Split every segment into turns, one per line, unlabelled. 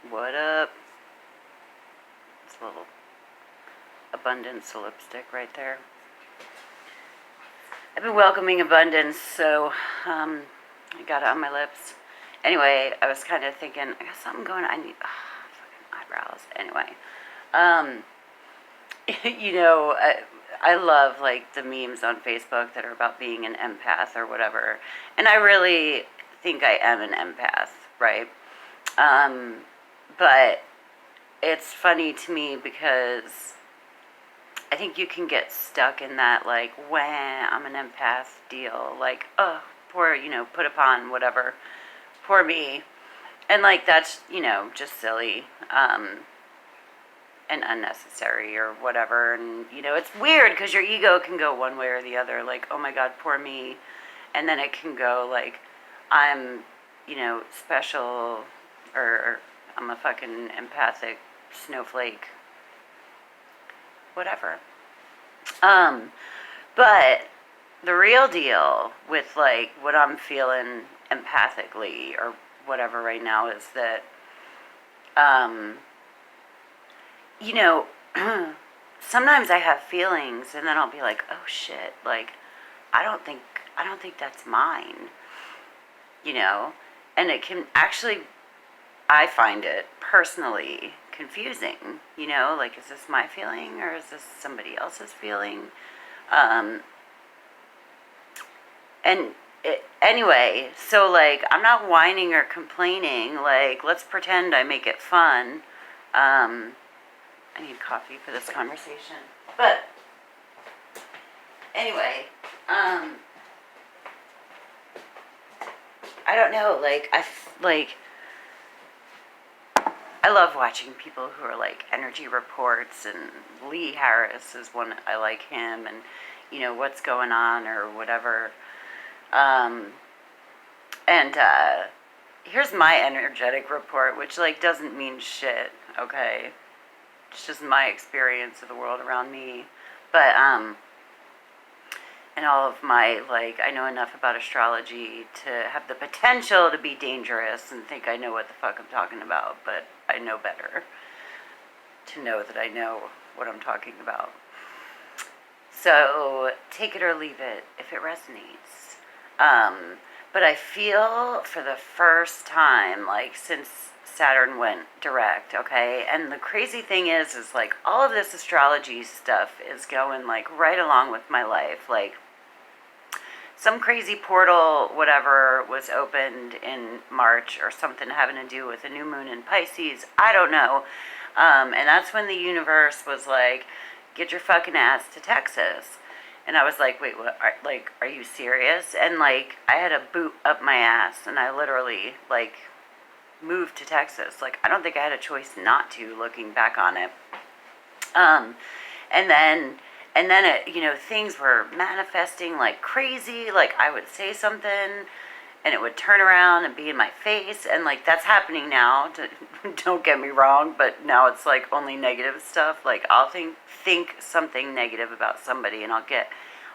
What up? It's a little abundance lipstick right there. I've been welcoming abundance, so I got it on my lips. Anyway, I was kind of thinking, I got something going on. I need fucking eyebrows. Anyway, I love like the memes on Facebook that are about being an empath or whatever, and I really think I am an empath, right? But it's funny to me because I think you can get stuck in that, like, when I'm an empath deal, like, oh, poor, put upon, whatever, poor me. And, like, that's, just silly, and unnecessary or whatever. And, it's weird because your ego can go one way or the other, like, oh my God, poor me. And then it can go, like, I'm, special, or I'm a fucking empathic snowflake, whatever. But the real deal with like what I'm feeling empathically or whatever right now is that, sometimes I have feelings and then I'll be like, oh shit, like, I don't think that's mine, and it can actually, I find it personally confusing, like, is this my feeling or is this somebody else's feeling? Anyway, so, like, I'm not whining or complaining, like, let's pretend I make it fun. I need coffee for this conversation, but anyway, I don't know, like, I love watching people who are like energy reports, and Lee Harris is one, I like him, and what's going on or whatever. Here's my energetic report, which like doesn't mean shit, okay? It's just my experience of the world around me. But and all of my, like, I know enough about astrology to have the potential to be dangerous and think I know what the fuck I'm talking about, but I know better to know that I know what I'm talking about. So take it or leave it if it resonates. But I feel for the first time, like, since Saturn went direct, okay? And the crazy thing is like, all of this astrology stuff is going, like, right along with my life. Like, some crazy portal, whatever, was opened in March or something having to do with a new moon in Pisces. I don't know. And that's when the universe was like, get your fucking ass to Texas. And I was like, wait, what? Are you serious? And, like, I had a boot up my ass, and I literally, like, moved to Texas. Like, I don't think I had a choice not to, looking back on it. And then it, things were manifesting like crazy. Like, I would say something and it would turn around and be in my face. And, like, that's happening now. Don't get me wrong, but now it's like only negative stuff. Like, I'll think something negative about somebody and I'll get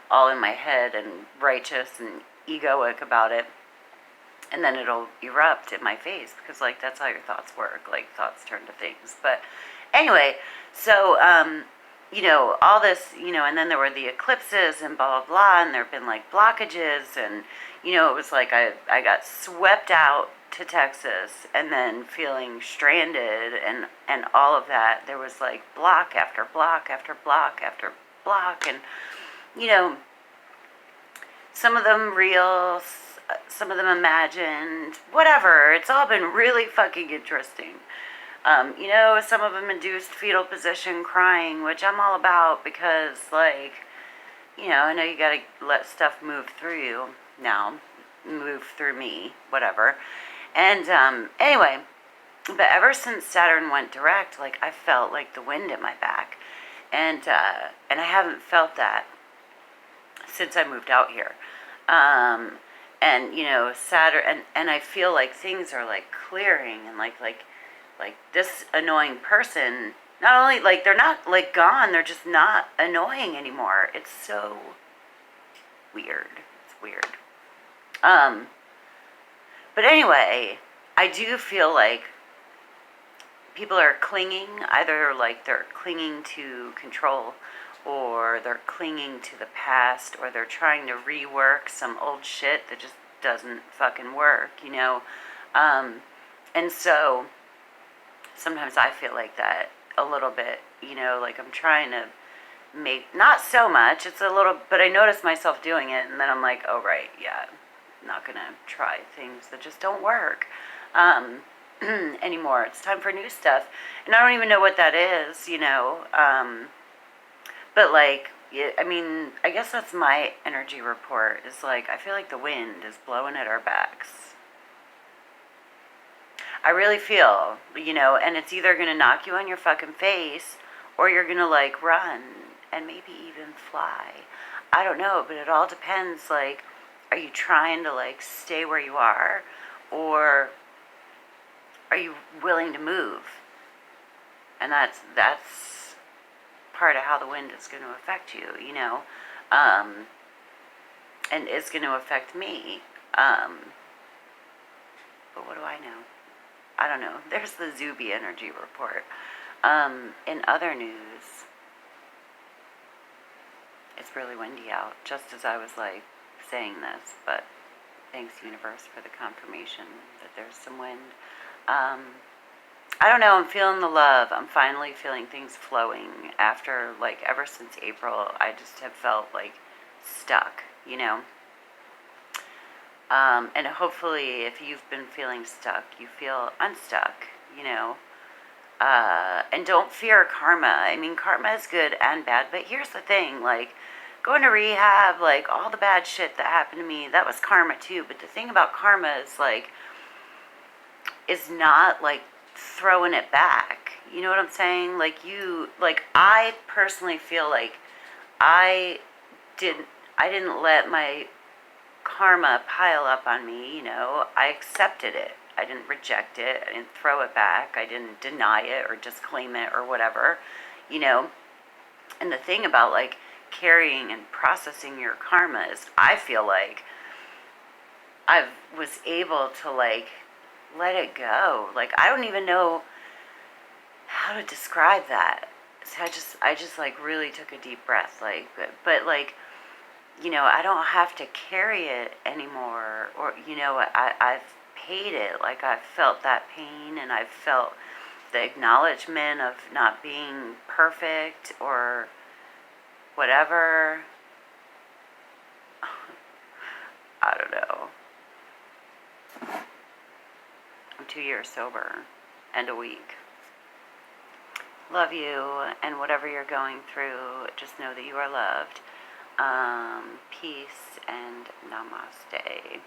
all in my head and righteous and egoic about it. And then it'll erupt in my face because, like, that's how your thoughts work. Like, thoughts turn to things. But anyway, so, all this, and then there were the eclipses and blah, blah, blah, and there have been, like, blockages, and, it was like I got swept out to Texas, and then feeling stranded, and all of that. There was, like, block after block after block after block, and, some of them real, some of them imagined, whatever. It's all been really fucking interesting. Some of them induced fetal position crying, which I'm all about because, like, I know you gotta let stuff move through you now, move through me, whatever. And, anyway, but ever since Saturn went direct, like, I felt like the wind in my back. And I haven't felt that since I moved out here. Saturn, and I feel like things are, like, clearing, and like this annoying person, not only, like, they're not, like, gone, they're just not annoying anymore. It's so weird. It's weird. But anyway, I do feel like people are clinging, either like they're clinging to control, or they're clinging to the past, or they're trying to rework some old shit that just doesn't fucking work, and so sometimes I feel like that a little bit, like I'm trying to make, not so much, it's a little, but I notice myself doing it, and then I'm like, oh right, yeah, I'm not gonna try things that just don't work anymore. It's time for new stuff, and I don't even know what that is, but like, I mean, I guess that's my energy report, is like, I feel like the wind is blowing at our backs. I really feel, and it's either going to knock you on your fucking face, or you're going to like run and maybe even fly. I don't know, but it all depends. Like, are you trying to like stay where you are, or are you willing to move? And that's part of how the wind is going to affect you, and it's going to affect me. But what do I know? I don't know. There's the Zube energy report. In other news, it's really windy out, just as I was like saying this, but thanks universe for the confirmation that there's some wind. I don't know, I'm feeling the love. I'm finally feeling things flowing after, like, ever since April, I just have felt like stuck, and hopefully if you've been feeling stuck, you feel unstuck, and don't fear karma. I mean, karma is good and bad, but here's the thing, like, going to rehab, like, all the bad shit that happened to me, that was karma too, but the thing about karma is, like, is not, like, throwing it back, you know what I'm saying? Like, I personally feel like I didn't let my karma pile up on me, I accepted it. I didn't reject it. I didn't throw it back. I didn't deny it or disclaim it or whatever, And the thing about, like, carrying and processing your karma is, I feel like I was able to, like, let it go. Like, I don't even know how to describe that. So I just like really took a deep breath, like, but like, I don't have to carry it anymore, or, I've paid it. Like, I've felt that pain, and I've felt the acknowledgement of not being perfect or whatever. I don't know. I'm 2 years sober and a week. Love you, and whatever you're going through, just know that you are loved. Peace and namaste.